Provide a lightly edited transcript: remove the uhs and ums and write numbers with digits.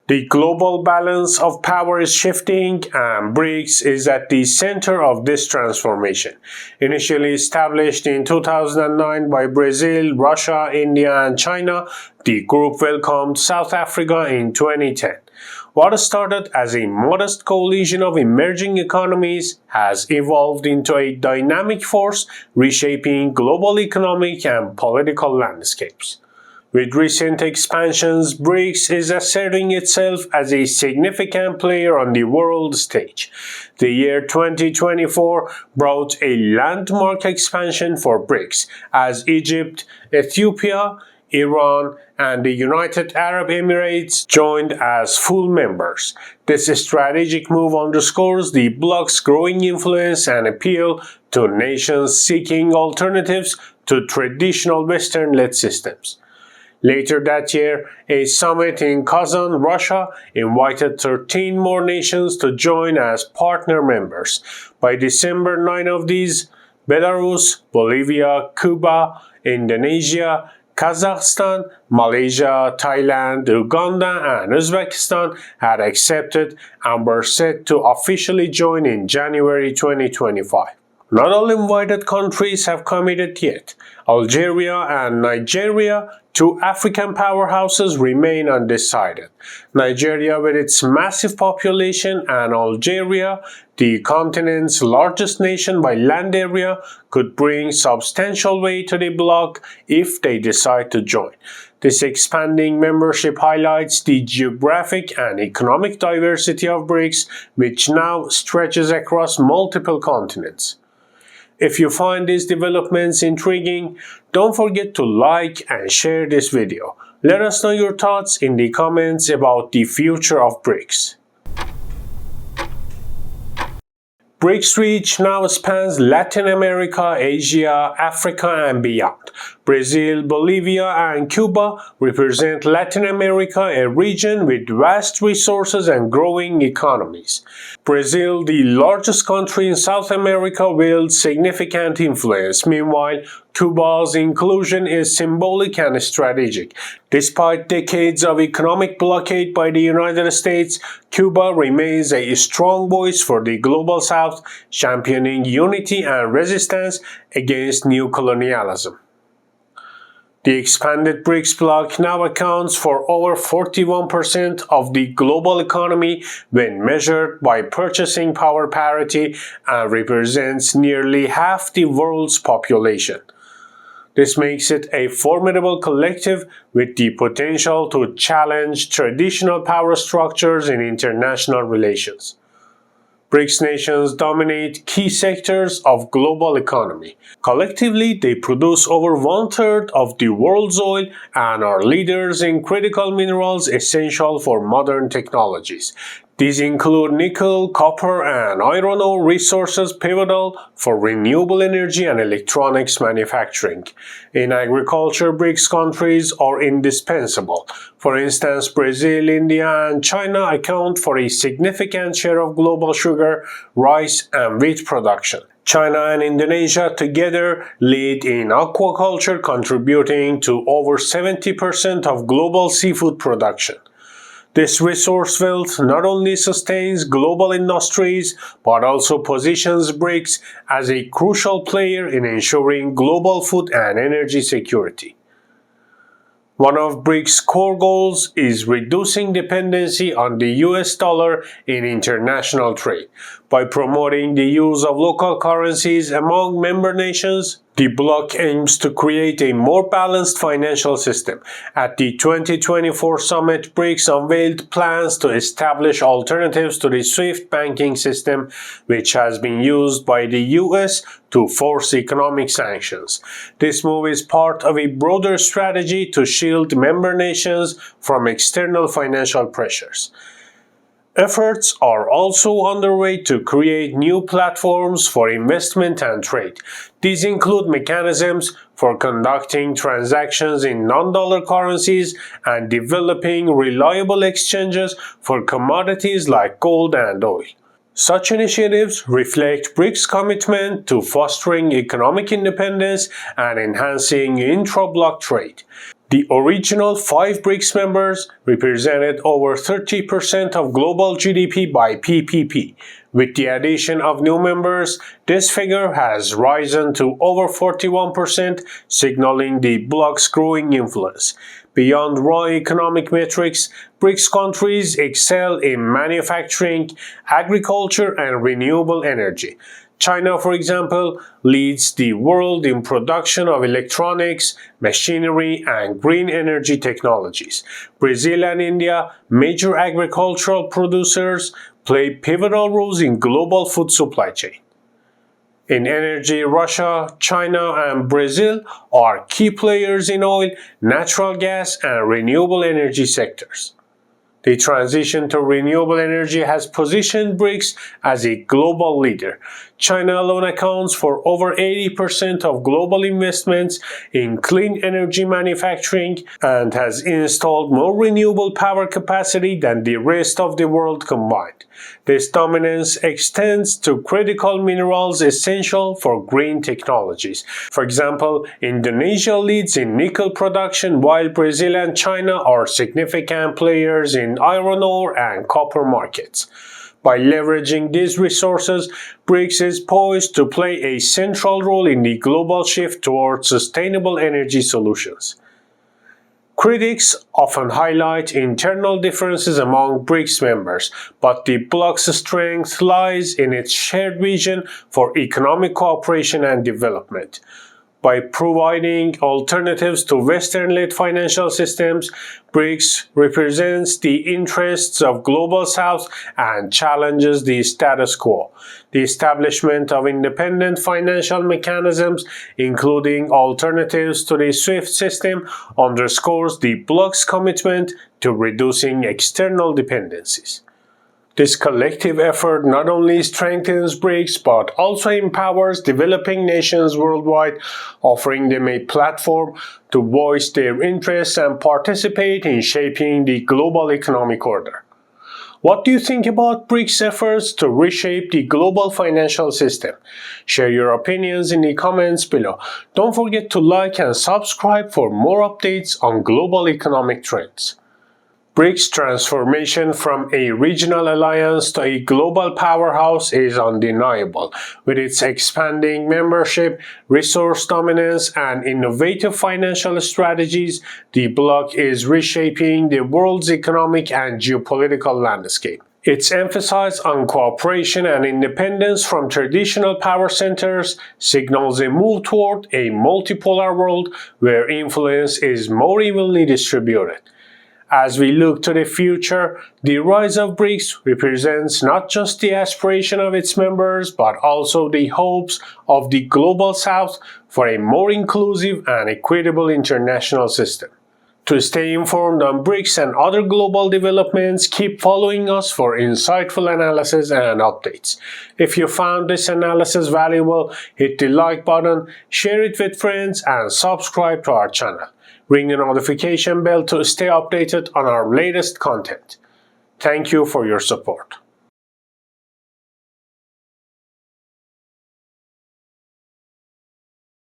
The global balance of power is shifting, and BRICS is at the center of this transformation. Initially established in 2009 by Brazil, Russia, India, and China, the group welcomed South Africa in 2010. What started as a modest coalition of emerging economies has evolved into a dynamic force reshaping global economic and political landscapes. With recent expansions, BRICS is asserting itself as a significant player on the world stage. The year 2024 brought a landmark expansion for BRICS as Egypt, Ethiopia, Iran, and the United Arab Emirates joined as full members. This strategic move underscores the bloc's growing influence and appeal to nations seeking alternatives to traditional Western-led systems. Later that year, a summit in Kazan, Russia, invited 13 more nations to join as partner members. By December, 9 of these, Belarus, Bolivia, Cuba, Indonesia, Kazakhstan, Malaysia, Thailand, Uganda, and Uzbekistan had accepted and were set to officially join in January 2025. Not all invited countries have committed yet. Algeria and Nigeria, two African powerhouses, remain undecided. Nigeria, with its massive population, and Algeria, the continent's largest nation by land area, could bring substantial weight to the bloc if they decide to join. This expanding membership highlights the geographic and economic diversity of BRICS, which now stretches across multiple continents. If you find these developments intriguing, don't forget to like and share this video. Let us know your thoughts in the comments about the future of BRICS. BRICS reach now spans Latin America, Asia, Africa, and beyond. Brazil, Bolivia, and Cuba represent Latin America, a region with vast resources and growing economies. Brazil, the largest country in South America, wields significant influence. Meanwhile, Cuba's inclusion is symbolic and strategic. Despite decades of economic blockade by the United States, Cuba remains a strong voice for the Global South, championing unity and resistance against new colonialism. The expanded BRICS bloc now accounts for over 41% of the global economy when measured by purchasing power parity and represents nearly half the world's population. This makes it a formidable collective with the potential to challenge traditional power structures in international relations. BRICS nations dominate key sectors of global economy. Collectively, they produce over one-third of the world's oil and are leaders in critical minerals essential for modern technologies. These include nickel, copper, and iron ore resources pivotal for renewable energy and electronics manufacturing. In agriculture, BRICS countries are indispensable. For instance, Brazil, India, and China account for a significant share of global sugar, rice, and wheat production. China and Indonesia together lead in aquaculture, contributing to over 70% of global seafood production. This resource wealth not only sustains global industries, but also positions BRICS as a crucial player in ensuring global food and energy security. One of BRICS' core goals is reducing dependency on the US dollar in international trade. By promoting the use of local currencies among member nations, the bloc aims to create a more balanced financial system. At the 2024 summit, BRICS unveiled plans to establish alternatives to the SWIFT banking system, which has been used by the US to force economic sanctions. This move is part of a broader strategy to shield member nations from external financial pressures. Efforts are also underway to create new platforms for investment and trade. These include mechanisms for conducting transactions in non-dollar currencies and developing reliable exchanges for commodities like gold and oil. Such initiatives reflect BRICS' commitment to fostering economic independence and enhancing intra-bloc trade. The original 5 BRICS members represented over 30% of global GDP by PPP. With the addition of new members, this figure has risen to over 41%, signaling the bloc's growing influence. Beyond raw economic metrics, BRICS countries excel in manufacturing, agriculture, and renewable energy. China, for example, leads the world in production of electronics, machinery, and green energy technologies. Brazil and India, major agricultural producers, play pivotal roles in global food supply chain. In energy, Russia, China, and Brazil are key players in oil, natural gas, and renewable energy sectors. The transition to renewable energy has positioned BRICS as a global leader. China alone accounts for over 80% of global investments in clean energy manufacturing and has installed more renewable power capacity than the rest of the world combined. This dominance extends to critical minerals essential for green technologies. For example, Indonesia leads in nickel production while Brazil and China are significant players in iron ore and copper markets. By leveraging these resources, BRICS is poised to play a central role in the global shift towards sustainable energy solutions. Critics often highlight internal differences among BRICS members, but the bloc's strength lies in its shared vision for economic cooperation and development. By providing alternatives to Western-led financial systems, BRICS represents the interests of Global South and challenges the status quo. The establishment of independent financial mechanisms, including alternatives to the SWIFT system, underscores the bloc's commitment to reducing external dependencies. This collective effort not only strengthens BRICS but also empowers developing nations worldwide, offering them a platform to voice their interests and participate in shaping the global economic order. What do you think about BRICS' efforts to reshape the global financial system? Share your opinions in the comments below. Don't forget to like and subscribe for more updates on global economic trends. BRICS' transformation from a regional alliance to a global powerhouse is undeniable. With its expanding membership, resource dominance, and innovative financial strategies, the bloc is reshaping the world's economic and geopolitical landscape. Its emphasis on cooperation and independence from traditional power centers signals a move toward a multipolar world where influence is more evenly distributed. As we look to the future, the rise of BRICS represents not just the aspiration of its members, but also the hopes of the Global South for a more inclusive and equitable international system. To stay informed on BRICS and other global developments, keep following us for insightful analysis and updates. If you found this analysis valuable, hit the like button, share it with friends, and subscribe to our channel. Ring the notification bell to stay updated on our latest content. Thank you for your support.